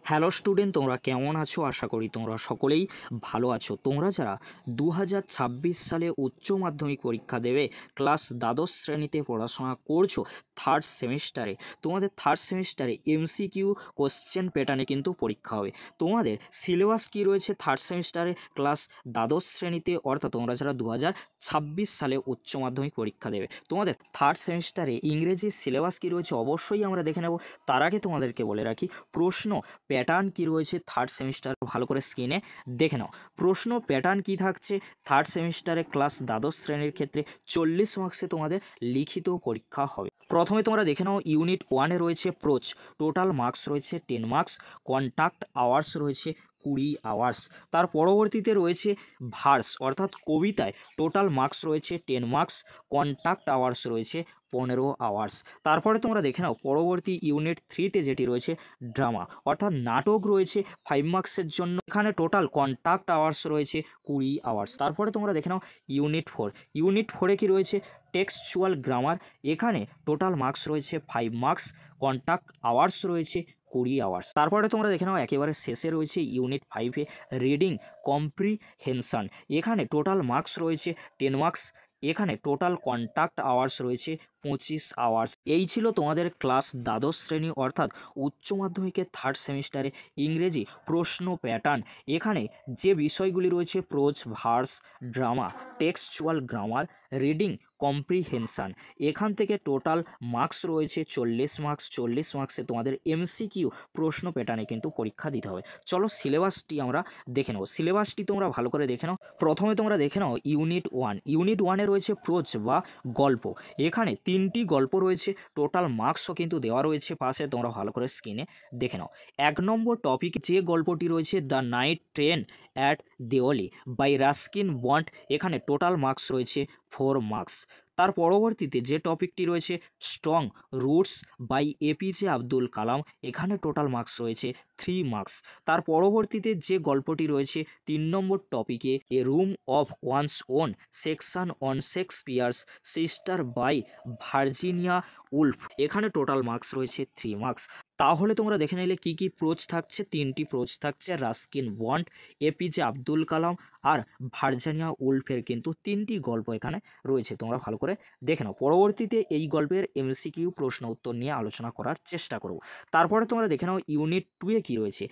Hello student, তোমরা কেমন আছো? আশা করি তোমরা সকলেই ভালো আছো। তোমরা যারা 2026 সালে উচ্চ মাধ্যমিক পরীক্ষা দেবে, ক্লাস দ্বাদশ শ্রেণীতে পড়াশোনা করছো, থার্ড সেমিস্টারে, তোমাদের থার্ড সেমিস্টারে এমসিকিউ কোশ্চেন প্যাটার্নে কিন্তু পরীক্ষা হবে। তোমাদের সিলেবাস কী রয়েছে থার্ড সেমিস্টারে ক্লাস দ্বাদশ শ্রেণীতে, অর্থাৎ তোমরা যারা 2026 সালে উচ্চ মাধ্যমিক পরীক্ষা দেবে, তোমাদের থার্ড সেমিস্টারে ইংরেজি সিলেবাস কী রয়েছে অবশ্যই আমরা দেখে নেব। তার আগে তোমাদেরকে বলে রাখি, প্রশ্ন প্যাটার্ন কি রয়েছে থার্ড সেমিস্টার ভালো করে স্ক্রিনে দেখে নাও। প্রশ্ন প্যাটার্ন কি থাকছে থার্ড সেমিস্টারে ক্লাস দ্বাদশ শ্রেণীর ক্ষেত্রে 40 মার্কসে তোমাদের লিখিত পরীক্ষা হবে। প্রথমে তোমরা দেখে নাও, ইউনিট 1-এ রয়েছে প্রোচ, টোটাল মার্কস রয়েছে 10 মার্কস, কন্টাক্ট আওয়ার্স রয়েছে 20 আওয়ার্স। তার পরবর্তীতে রয়েছে ভার্স অর্থাৎ কবিতায়, টোটাল মার্কস রয়েছে 10 মার্কস, কন্টাক্ট আওয়ার্স রয়েছে 15 আওয়ার্স। তারপরে তোমরা দেখে নাও পরবর্তী ইউনিট 3-তে যেটি রয়েছে ড্রামা অর্থাৎ নাটক রয়েছে 5 মার্কসের জন্য, এখানে টোটাল কন্টাক্ট আওয়ার্স রয়েছে 20 আওয়ার্স। তারপরে তোমরা দেখে নাও ইউনিট 4, ইউনিট 4-এ কি রয়েছে টেক্সচুয়াল গ্রামার, এখানে টোটাল মার্কস রয়েছে 5 মার্কস, কন্টাক্ট আওয়ার্স রয়েছে 20 আওয়ার্স। তারপরে তোমরা দেখে নাও একেবারে শেষে রয়েছে ইউনিট 5-এ রিডিং কম্প্রিহেনশন, এখানে টোটাল মার্কস রয়েছে 10 মার্কস, এখানে টোটাল কন্টাক্ট আওয়ার্স রয়েছে 25 আওয়ার্স। এই ছিল তোমাদের ক্লাস দ্বাদশ শ্রেণী অর্থাৎ উচ্চ মাধ্যমিকের থার্ড সেমিস্টারে ইংরেজি প্রশ্ন প্যাটার্ন। এখানে যে বিষয়গুলি রয়েছে pros, verse, drama, textual grammar, reading comprehension, এখান থেকে টোটাল মার্কস রয়েছে 40 মার্কস। 40 মার্কসে তোমাদের এমসিকিউ প্রশ্ন প্যাটার্নে কিন্তু পরীক্ষা দিতে হবে। চলো সিলেবাসটি আমরা দেখে নেব। সিলেবাসটি তোমরা ভালো করে দেখে নাও। প্রথমে তোমরা দেখে নাও ইউনিট 1, ইউনিট 1-এ রয়েছে প্রোজ বা গল্প, এখানে 3টি গল্প রয়েছে, টোটাল মার্কসও কিন্তু দেওয়া রয়েছে পাশে, তোমরা ভালো করে স্ক্রিনে দেখে নাও। 1 নম্বর টপিক যে গল্পটি রয়েছে the night train at Deoli by Ruskin Bond, এখানে টোটাল মার্কস রয়েছে 4 মার্কস। তার পরবর্তীতে যে টপিকটি রয়েছে strong roots by APJ Abdul Kalam, এখানে টোটাল মার্কস রয়েছে 3 মার্কস। তার পরবর্তীতে যে গল্পটি রয়েছে 3 নম্বর টপিকে a room of one's own, section on Shakespeare's sister by Virginia Woolf, এখানে টোটাল মার্কস রয়েছে 3 মার্কস। তাহলে তোমরা দেখে নিলে কি কি প্রোচ থাকছে, 3টি প্রোচ থাকছে, রাস্কিন বন্ড, এপিজে আব্দুল কালাম আর ভার্জিনিয়া উলফের কিন্তু 3টি গল্প এখানে রয়েছে, তোমরা ভালো করে দেখে নাও। পরবর্তীতে এই গল্পের এমসিকিউ প্রশ্ন উত্তর নিয়ে আলোচনা করার চেষ্টা করব। তারপরে তোমরা দেখে নাও ইউনিট 2-এ কি রয়েছে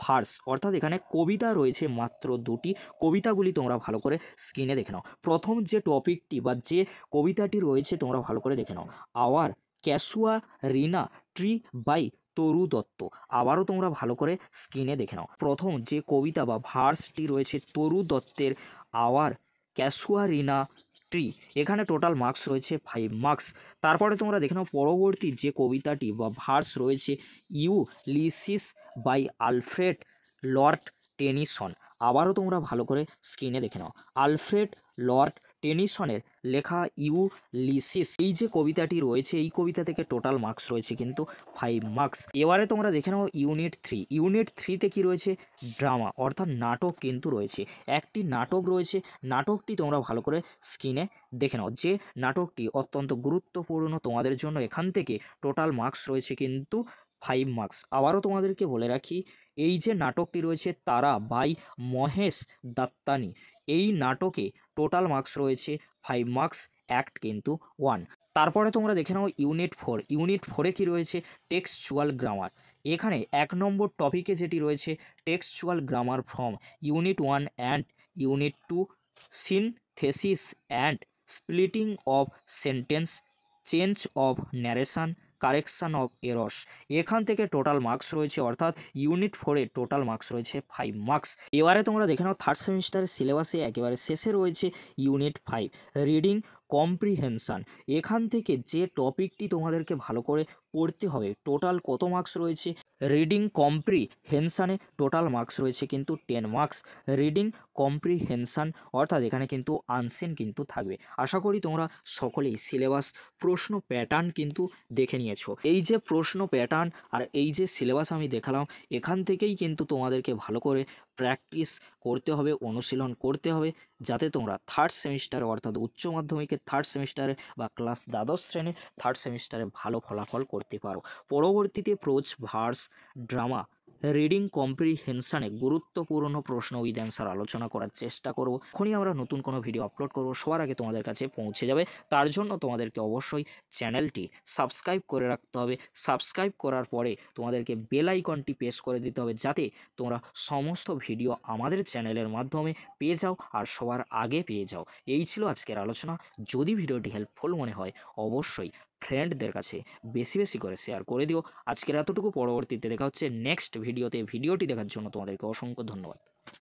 ভার্স অর্থাৎ এখানে কবিতা রয়েছে মাত্র 2টি, কবিতাগুলি তোমরা ভালো করে স্ক্রিনে দেখে নাও। প্রথম যে টপিকটি বা যে কবিতাটি রয়েছে তোমরা ভালো করে দেখে নাও, আওয়ার ক্যাসুয়া রিনা ট্রি বাই তরু দত্ত, আবারও তোমরা ভালো করে স্ক্রিনে দেখে নাও। প্রথম যে কবিতা বা ভার্সটি রয়েছে তরু দত্তের আওয়ার ক্যাসুয়ারিনা ট্রি, এখানে টোটাল মার্কস রয়েছে 5 মার্কস। তারপরে তোমরা দেখে নাও পরবর্তী যে কবিতাটি বা ভার্স রয়েছে Ulysses by Alfred Lord Tennyson, আবারও তোমরা ভালো করে স্ক্রিনে দেখে নাও। আলফ্রেড লর্ড টেনিসনের লেখা ইউলিসিস, এই যে কবিতাটি রয়েছে এই কবিতা থেকে টোটাল মার্কস রয়েছে কিন্তু 5 মার্কস। এবারে তোমরা দেখে নাও ইউনিট 3, ইউনিট 3-তে কি রয়েছে ড্রামা অর্থাৎ নাটক কিন্তু রয়েছে, একটি নাটক রয়েছে, নাটকটি তোমরা ভালো করে স্ক্রিনে দেখে নাও। যে নাটকটি অত্যন্ত গুরুত্বপূর্ণ তোমাদের জন্য, এখান থেকে টোটাল মার্কস রয়েছে কিন্তু 5 মার্কস। আবারও তোমাদেরকে বলে রাখি, এই যে নাটকটি রয়েছে তারা বাই মহেশ দাত্তানি, এই নাটকে টোটাল মার্কস রয়েছে 5 মার্কস, অ্যাক্ট কিন্তু 1। তারপরে তোমরা দেখে নাও ইউনিট 4, ইউনিট 4-এ কি রয়েছে টেক্সচুয়াল গ্রামার, এখানে 1 নম্বর টপিকে যেটি রয়েছে textual grammar from unit 1 and unit 2, synthesis and splitting of sentence, change of narration, correction of errors, এখান থেকে টোটাল মার্কস রয়েছে অর্থাৎ ইউনিট 4-এ টোটাল মার্কস রয়েছে 5 মার্কস। এবারে তোমরা দেখে নাও থার্ড সেমিস্টারের সিলেবাসে একেবারে শেষে রয়েছে ইউনিট 5 রিডিং কম্প্রিহেনশান, এখান থেকে যে টপিকটি তোমাদেরকে ভালো করে পড়তে হবে, টোটাল কত মার্কস রয়েছে রিডিং কম্প্রিহেনশানে, টোটাল মার্কস রয়েছে কিন্তু 10 মার্কস। রিডিং কম্প্রিহেনশান অর্থাৎ এখানে কিন্তু আনসিন কিন্তু থাকবে। আশা করি তোমরা সকলেই সিলেবাস প্রশ্ন প্যাটার্ন কিন্তু দেখে নিয়েছো। এই যে প্রশ্ন প্যাটার্ন আর এই যে সিলেবাস আমি দেখালাম, এখান থেকেই কিন্তু তোমাদেরকে ভালো করে প্র্যাকটিস করতে হবে, অনুশীলন করতে হবে, যাতে তোমরা থার্ড সেমিস্টারে অর্থাৎ উচ্চ মাধ্যমিকের থার্ড সেমিস্টারে বা ক্লাস দ্বাদশ শ্রেণীর থার্ড সেমিস্টারে ভালো ফলাফল করতে পারো। পরবর্তীতে প্রোজ, ভার্স, ড্রামা, রিডিং কম্প্রিহেনশনে গুরুত্বপূর্ণ প্রশ্ন উইথ অ্যান্সার আলোচনা করার চেষ্টা করব। যখনই আমরা নতুন কোনো ভিডিও আপলোড করব সবার আগে তোমাদের কাছে পৌঁছে যাবে। তার জন্য তোমাদেরকে অবশ্যই চ্যানেলটি সাবস্ক্রাইব করে রাখতে হবে। সাবস্ক্রাইব করার পরে তোমাদেরকে বেল আইকনটি প্রেস করে দিতে হবে, যাতে তোমরা সমস্ত ভিডিও আমাদের চ্যানেলের মাধ্যমে পেয়ে যাও আর সবার আগে পেয়ে যাও। এই ছিল আজকের আলোচনা। যদি ভিডিওটি হেল্পফুল মনে হয় অবশ্যই ফ্রেন্ডদের কাছে বেশি বেশি করে শেয়ার করে দিও। আজকের এতটুকু, পরবর্তীতে দেখা হচ্ছে নেক্সট ভিডিওতে। ভিডিওটি দেখার জন্য তোমাদেরকে অসংখ্য ধন্যবাদ।